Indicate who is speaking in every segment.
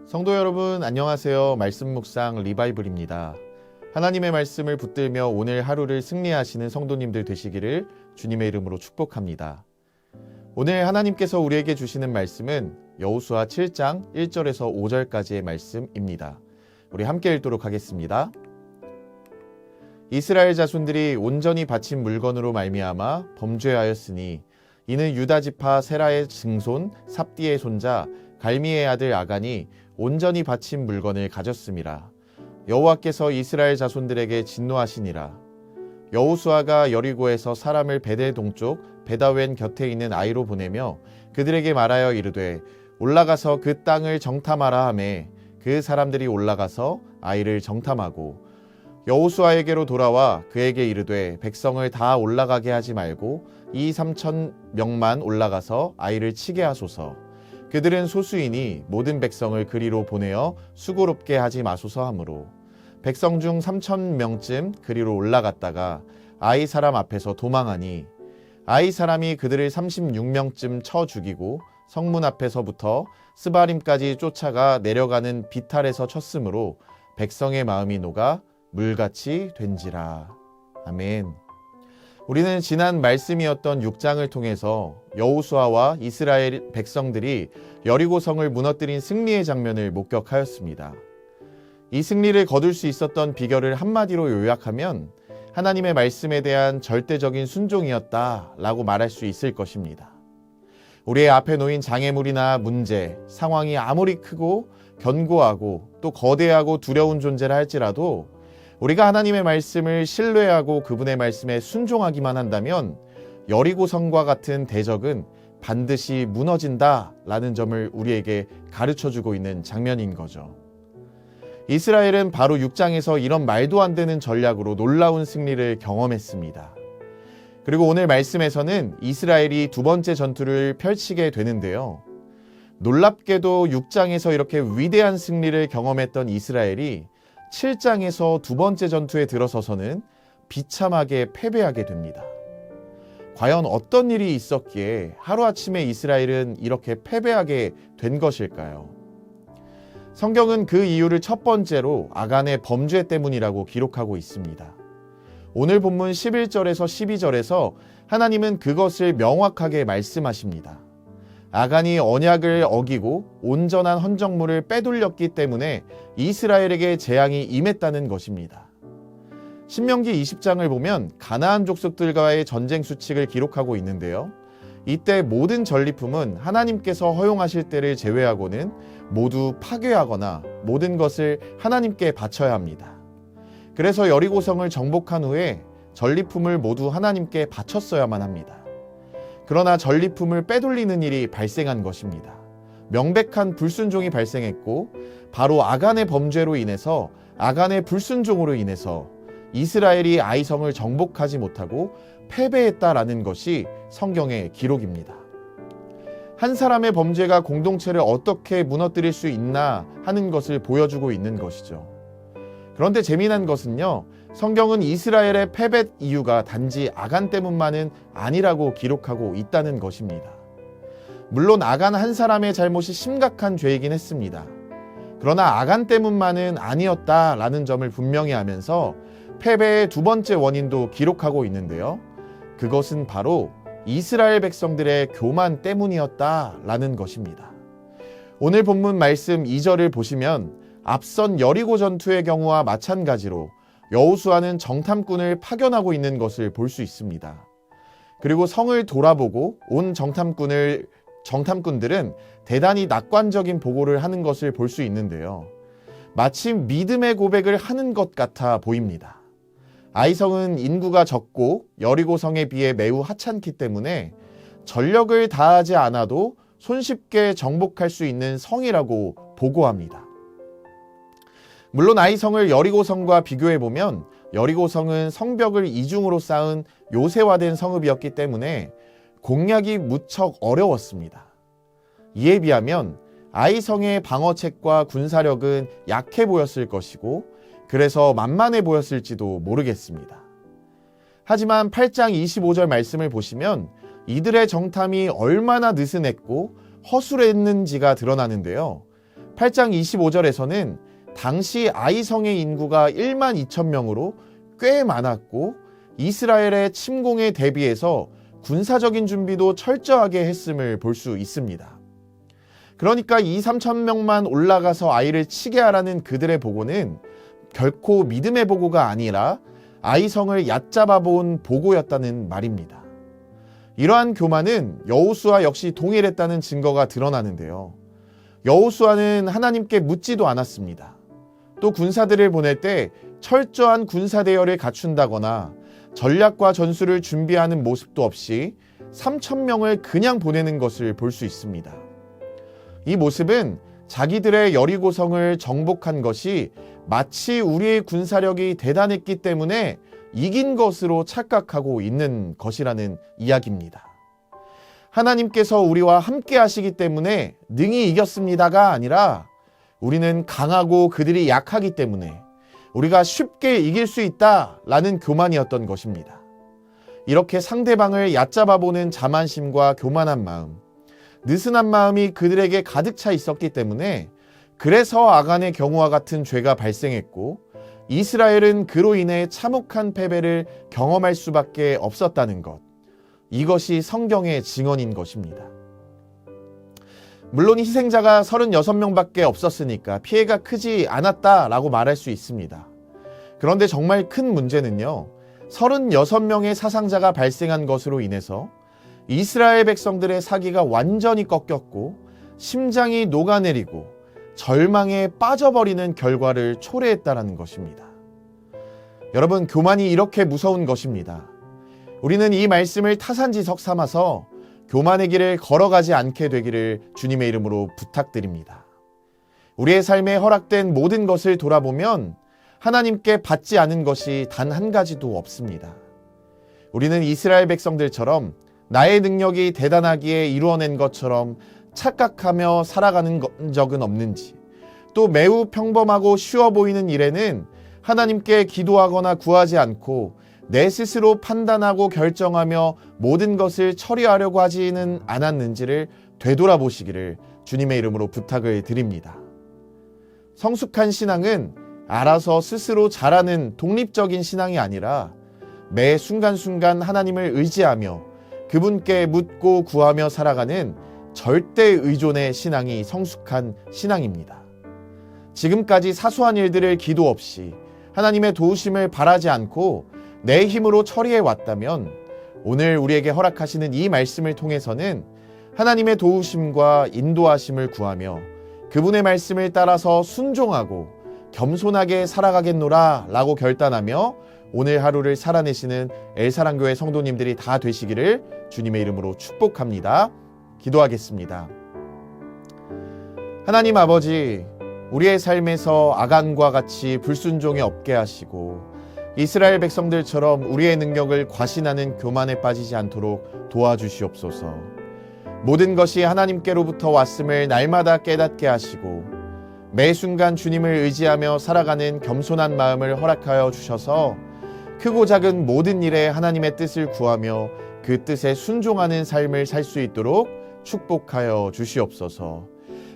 Speaker 1: 성도 여러분 안녕하세요. 말씀 묵상 리바이블입니다. 하나님의 말씀을 붙들며 오늘 하루를 승리하시는 성도님들 되시기를 주님의 이름으로 축복합니다. 오늘 하나님께서 우리에게 주시는 말씀은 여호수아 7장 1절에서 5절까지의 말씀입니다. 우리 함께 읽도록 하겠습니다. 이스라엘 자손들이 온전히 바친 물건으로 말미암아 범죄하였으니 이는 유다 지파 세라의 증손 삽디의 손자 갈미의 아들 아간이 온전히 바친 물건을 가졌음이라. 여호와께서 이스라엘 자손들에게 진노하시니라. 여호수아가 여리고에서 사람을 베델 동쪽 베다웬 곁에 있는 아이로 보내며 그들에게 말하여 이르되 올라가서 그 땅을 정탐하라 하매 그 사람들이 올라가서 아이를 정탐하고 여호수아에게로 돌아와 그에게 이르되 백성을 다 올라가게 하지 말고 2,3,000명만 올라가서 아이를 치게 하소서. 그들은 소수이니 모든 백성을 그리로 보내어 수고롭게 하지 마소서 하므로 백성 중 3,000명쯤 그리로 올라갔다가 아이 사람 앞에서 도망하니 아이 사람이 그들을 36명쯤 쳐 죽이고 성문 앞에서부터 스바림까지 쫓아가 내려가는 비탈에서 쳤으므로 백성의 마음이 녹아 물같이 된지라. 아멘. 우리는 지난 말씀이었던 6장을 통해서 여호수아와 이스라엘 백성들이 여리고성을 무너뜨린 승리의 장면을 목격하였습니다. 이 승리를 거둘 수 있었던 비결을 한마디로 요약하면 하나님의 말씀에 대한 절대적인 순종이었다라고 말할 수 있을 것입니다. 우리의 앞에 놓인 장애물이나 문제, 상황이 아무리 크고 견고하고 또 거대하고 두려운 존재라 할지라도 우리가 하나님의 말씀을 신뢰하고 그분의 말씀에 순종하기만 한다면 여리고성과 같은 대적은 반드시 무너진다라는 점을 우리에게 가르쳐주고 있는 장면인 거죠. 이스라엘은 바로 6장에서 이런 말도 안 되는 전략으로 놀라운 승리를 경험했습니다. 그리고 오늘 말씀에서는 이스라엘이 두 번째 전투를 펼치게 되는데요. 놀랍게도 6장에서 이렇게 위대한 승리를 경험했던 이스라엘이 7장에서 두 번째 전투에 들어서서는 비참하게 패배하게 됩니다. 과연 어떤 일이 있었기에 하루아침에 이스라엘은 이렇게 패배하게 된 것일까요? 성경은 그 이유를 첫 번째로 아간의 범죄 때문이라고 기록하고 있습니다. 오늘 본문 11절에서 12절에서 하나님은 그것을 명확하게 말씀하십니다. 아간이 언약을 어기고 온전한 헌정물을 빼돌렸기 때문에 이스라엘에게 재앙이 임했다는 것입니다. 신명기 20장을 보면 가나안 족속들과의 전쟁 수칙을 기록하고 있는데요. 이때 모든 전리품은 하나님께서 허용하실 때를 제외하고는 모두 파괴하거나 모든 것을 하나님께 바쳐야 합니다. 그래서 여리고성을 정복한 후에 전리품을 모두 하나님께 바쳤어야만 합니다. 그러나 전리품을 빼돌리는 일이 발생한 것입니다. 명백한 불순종이 발생했고 바로 아간의 범죄로 인해서 아간의 불순종으로 인해서 이스라엘이 아이성을 정복하지 못하고 패배했다라는 것이 성경의 기록입니다. 한 사람의 범죄가 공동체를 어떻게 무너뜨릴 수 있나 하는 것을 보여주고 있는 것이죠. 그런데 재미난 것은요. 성경은 이스라엘의 패배 이유가 단지 아간 때문만은 아니라고 기록하고 있다는 것입니다. 물론 아간 한 사람의 잘못이 심각한 죄이긴 했습니다. 그러나 아간 때문만은 아니었다라는 점을 분명히 하면서 패배의 두 번째 원인도 기록하고 있는데요. 그것은 바로 이스라엘 백성들의 교만 때문이었다라는 것입니다. 오늘 본문 말씀 2절을 보시면 앞선 여리고 전투의 경우와 마찬가지로 여호수아는 정탐꾼을 파견하고 있는 것을 볼 수 있습니다. 그리고 성을 돌아보고 온 정탐꾼들은 대단히 낙관적인 보고를 하는 것을 볼 수 있는데요. 마치 믿음의 고백을 하는 것 같아 보입니다. 아이성은 인구가 적고 여리고성에 비해 매우 하찮기 때문에 전력을 다하지 않아도 손쉽게 정복할 수 있는 성이라고 보고합니다. 물론 아이성을 여리고성과 비교해보면 여리고성은 성벽을 이중으로 쌓은 요새화된 성읍이었기 때문에 공략이 무척 어려웠습니다. 이에 비하면 아이성의 방어책과 군사력은 약해 보였을 것이고 그래서 만만해 보였을지도 모르겠습니다. 하지만 8장 25절 말씀을 보시면 이들의 정탐이 얼마나 느슨했고 허술했는지가 드러나는데요. 8장 25절에서는 당시 아이성의 인구가 1만 2천 명으로 꽤 많았고 이스라엘의 침공에 대비해서 군사적인 준비도 철저하게 했음을 볼 수 있습니다. 그러니까 2, 3천 명만 올라가서 아이를 치게 하라는 그들의 보고는 결코 믿음의 보고가 아니라 아이성을 얕잡아 본 보고였다는 말입니다. 이러한 교만은 여호수아 역시 동일했다는 증거가 드러나는데요. 여호수아는 하나님께 묻지도 않았습니다. 또 군사들을 보낼 때 철저한 군사 대열을 갖춘다거나 전략과 전술을 준비하는 모습도 없이 3천 명을 그냥 보내는 것을 볼 수 있습니다. 이 모습은 자기들의 여리고성을 정복한 것이 마치 우리의 군사력이 대단했기 때문에 이긴 것으로 착각하고 있는 것이라는 이야기입니다. 하나님께서 우리와 함께 하시기 때문에 능히 이겼습니다가 아니라 우리는 강하고 그들이 약하기 때문에 우리가 쉽게 이길 수 있다라는 교만이었던 것입니다. 이렇게 상대방을 얕잡아 보는 자만심과 교만한 마음, 느슨한 마음이 그들에게 가득 차 있었기 때문에 그래서 아간의 경우와 같은 죄가 발생했고 이스라엘은 그로 인해 참혹한 패배를 경험할 수밖에 없었다는 것. 이것이 성경의 증언인 것입니다. 물론 희생자가 36명밖에 없었으니까 피해가 크지 않았다라고 말할 수 있습니다. 그런데 정말 큰 문제는요, 36명의 사상자가 발생한 것으로 인해서 이스라엘 백성들의 사기가 완전히 꺾였고 심장이 녹아내리고 절망에 빠져버리는 결과를 초래했다라는 것입니다. 여러분, 교만이 이렇게 무서운 것입니다. 우리는 이 말씀을 타산지석 삼아서 교만의 길을 걸어가지 않게 되기를 주님의 이름으로 부탁드립니다. 우리의 삶에 허락된 모든 것을 돌아보면 하나님께 받지 않은 것이 단 한 가지도 없습니다. 우리는 이스라엘 백성들처럼 나의 능력이 대단하기에 이루어낸 것처럼 착각하며 살아가는 적은 없는지, 또 매우 평범하고 쉬워 보이는 일에는 하나님께 기도하거나 구하지 않고 내 스스로 판단하고 결정하며 모든 것을 처리하려고 하지는 않았는지를 되돌아보시기를 주님의 이름으로 부탁을 드립니다. 성숙한 신앙은 알아서 스스로 잘하는 독립적인 신앙이 아니라 매 순간순간 하나님을 의지하며 그분께 묻고 구하며 살아가는 절대 의존의 신앙이 성숙한 신앙입니다. 지금까지 사소한 일들을 기도 없이 하나님의 도우심을 바라지 않고 내 힘으로 처리해 왔다면 오늘 우리에게 허락하시는 이 말씀을 통해서는 하나님의 도우심과 인도하심을 구하며 그분의 말씀을 따라서 순종하고 겸손하게 살아가겠노라 라고 결단하며 오늘 하루를 살아내시는 엘사랑교회 성도님들이 다 되시기를 주님의 이름으로 축복합니다. 기도하겠습니다. 하나님 아버지, 우리의 삶에서 아간과 같이 불순종에 없게 하시고 이스라엘 백성들처럼 우리의 능력을 과신하는 교만에 빠지지 않도록 도와주시옵소서. 모든 것이 하나님께로부터 왔음을 날마다 깨닫게 하시고 매 순간 주님을 의지하며 살아가는 겸손한 마음을 허락하여 주셔서 크고 작은 모든 일에 하나님의 뜻을 구하며 그 뜻에 순종하는 삶을 살 수 있도록 축복하여 주시옵소서.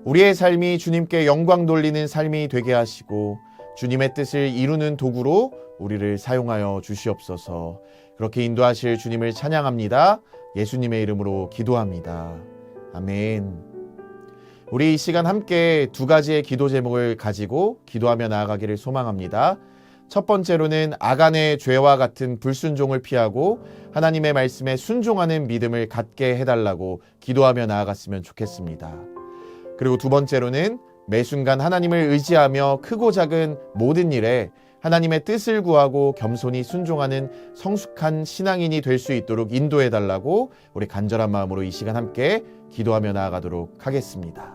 Speaker 1: 우리의 삶이 주님께 영광 돌리는 삶이 되게 하시고 주님의 뜻을 이루는 도구로 우리를 사용하여 주시옵소서. 그렇게 인도하실 주님을 찬양합니다. 예수님의 이름으로 기도합니다. 아멘. 우리 이 시간 함께 두 가지의 기도 제목을 가지고 기도하며 나아가기를 소망합니다. 첫 번째로는 아간의 죄와 같은 불순종을 피하고 하나님의 말씀에 순종하는 믿음을 갖게 해달라고 기도하며 나아갔으면 좋겠습니다. 그리고 두 번째로는 매 순간 하나님을 의지하며 크고 작은 모든 일에 하나님의 뜻을 구하고 겸손히 순종하는 성숙한 신앙인이 될 수 있도록 인도해달라고 우리 간절한 마음으로 이 시간 함께 기도하며 나아가도록 하겠습니다.